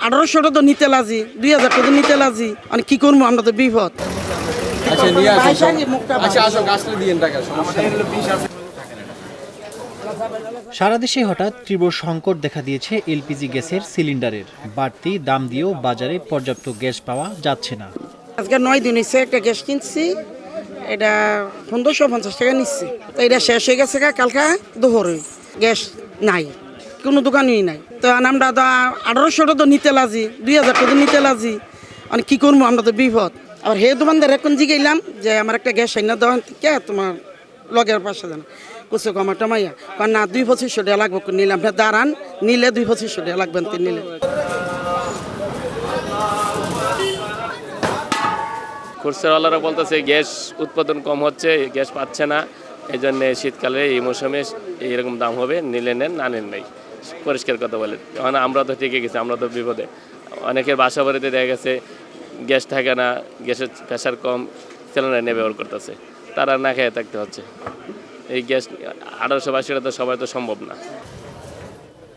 1800টা তো নিতে লাজি, 2000 টাকা নিতে লাজি, মানে কি করবো আমরা তো বিপদ। সারা দেশে হঠাৎ তীব্র সংকট দেখা দিয়েছে এলপিজি গ্যাসের সিলিন্ডারের। বাড়তি দাম দিয়েও বাজারে পর্যাপ্ত গ্যাস পাওয়া যাচ্ছে না। আজকে 9 দিন হয়েছে একটা গ্যাস কিনছি, এটা 1550 টাকা নিচ্ছি। তো এটা শেষ হয়ে গেছে কালকা দুপুরে, গ্যাস নাই, কোনো দোকানই নাই। তো আমরা তো 1800টা তো নিতে লাজি, 2000 টাকা নিতে লাজি, মানে কি করবো আমরা তো বিপদ। আবার হে দোকানদার এখন জিগাইলাম যে আমার একটা গ্যাস আইনা দেওয়া কে তোমার লগের পাশে জানা কুসো আমার টামাইয়া কারণ না 2500 টাকা লাগবে, নিলে আপনার দাঁড়ান নিলে 2500 টাকা লাগবেন নিলে। খুচরাওয়ালারা বলতেছে গ্যাস উৎপাদন কম হচ্ছে, গ্যাস পাচ্ছে না, এই জন্য শীতকালে এই মৌসুমে এইরকম দাম হবে, নিলে নেন না নেন নেই, পরিষ্কার কথা বলে। কারণ আমরা তো টিকে গেছি, আমরা তো বিপদে। অনেকের বাসা বাড়িতে দেখা গেছে গ্যাস থাকে না, গ্যাসের প্রেশার কম, সিলিন্ডার নিয়ে ব্যবহার করতেছে, তারা না খেয়ে থাকতে হচ্ছে। এই গ্যাস 1882 টাকা তো সবাই তো সম্ভব না।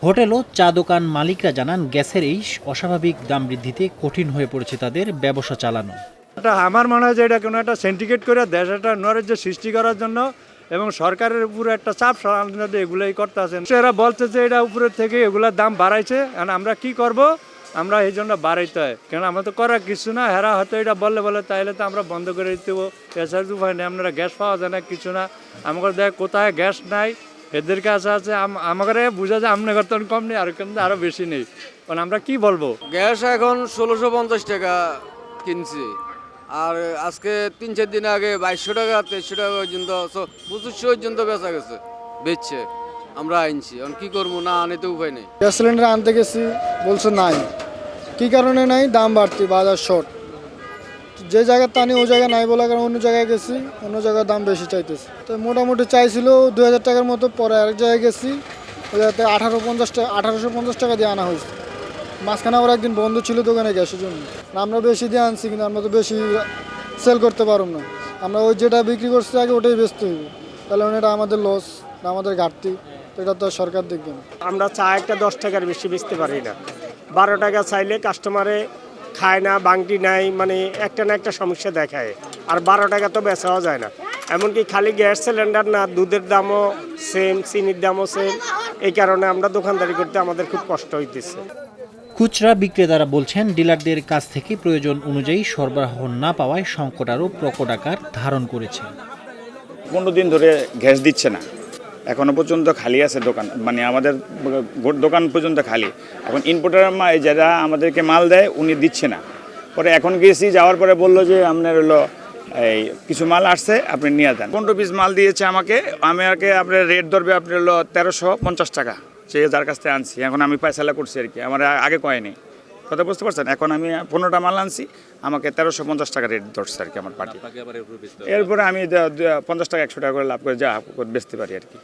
হোটেল ও চা দোকান মালিকরা জানান, গ্যাসের এই অস্বাভাবিক দাম বৃদ্ধিতে কঠিন হয়ে পড়েছে তাদের ব্যবসা চালানো। আমার মনে হয় যে এটা কোনো একটা সিন্ডিকেট করে দেশ একটা নৈরাজ্য সৃষ্টি করার জন্য এবং সরকারের উপরে একটা চাপ সরানোর এগুলোই করতে আছেন। এরা বলছে যে এটা উপরের থেকে এগুলোর দাম বাড়াইছে, এখন আমরা কি করব, আমরা এই জন্য বাড়াইতে হয়, কেন আমরা তো করার কিছু না। হেরা হয়তো এটা বলে তাইলে তো আমরা বন্ধ করে দিতে হবো, এছাড়া উপায় নেই। আপনারা গ্যাস পাওয়া যায় না, কিছু না, আমাদের দেখ কোথায় গ্যাস নাই, এদের কাছে আছে, আমাদের বোঝা যায় আপনার তো কম নেই, আর কিন্তু আরও বেশি নেই, কারণ আমরা কি বলবো। গ্যাস এখন 1650 টাকা কিনছি, আর আজকে 3-4 দিন আগে 2200 টাকা 2300 টাকা পর্যন্ত 2500 পর্যন্ত বেচা গেছে, বেচছে। আমরা আনছি, এখন কি করবো, না আনিতে উপায় নেই। গ্যাস সিলিন্ডার আনতে গেছি, বলছে নাই। কি কারণে নাই? দাম বাড়তি, বাজার শর্ট। যে জায়গায় টানি ওই জায়গায় নাই বলার কারণে অন্য জায়গায় গেছি, অন্য জায়গায় দাম বেশি চাইতেছে। তো মোটামুটি চাইছিল 2000 টাকার মতো, পরে আরেক জায়গায় গেছি, ওই জায়গাতে 1850 টাকা দিয়ে আনা হয়েছে। মাঝখানে আবার একদিন বন্ধ ছিল দোকানে গ্যাসের জন্য। আমরা বেশি দিয়ে আনছি, কিন্তু আমরা তো বেশি সেল করতে পারব না। আমরা ওই যেটা বিক্রি করছি আগে ওটাই বেচতে হইব, তাহলে এটা আমাদের লস, আমাদের ঘাটতি, এটা তো সরকার দেখবে না। আমরা চা একটা 10 টাকার বেশি বেচতে পারি না, 12 টাকা চাইলে কাস্টমারে খায় না, বাংটি নাই, মানে একটা না একটা সমস্যা দেখায়। আর 12 টাকা তো বেচাও যায় না। এমনকি খালি গ্যাস সিলিন্ডার না, দুধের দামও সেম, চিনির দামও সেম। এই কারণে আমরা দোকানদারি করতে আমাদের খুব কষ্ট হইতেছে। খুচরা বিক্রেতারা বলছেন, ডিলারদের কাছ থেকে প্রয়োজন অনুযায়ী সরবরাহ না পাওয়ায় সংকট আরও প্রকট আকার ধারণ করেছে। 15 দিন ধরে গ্যাস দিচ্ছে না, এখনো পর্যন্ত খালি আছে দোকান, মানে আমাদের দোকান পর্যন্ত খালি। এখন ইম্পোর্টার যারা আমাদেরকে মাল দেয় উনি দিচ্ছে না। পরে এখন গেছি, যাওয়ার পরে বললো যে আপনার হলো এই কিছু মাল আসছে, আপনি নিয়ে যান। 15 পিস মাল দিয়েছে আমাকে আপনার রেট ধরবে আপনার হলো 1350 টাকা, সে যার কাছ থেকে আনছি। এখন আমি পয়সালা করছি আর কি, আমার আগে কয়নি, কথা বুঝতে পারছেন। এখন আমি 15টা মাল আনছি, আমাকে 1350 টাকা রেট ধরছে আর কি আমার পার্টি। এরপরে আমি 50 টাকা 100 টাকা করে লাভ করে যা বেচতে পারি আর কি।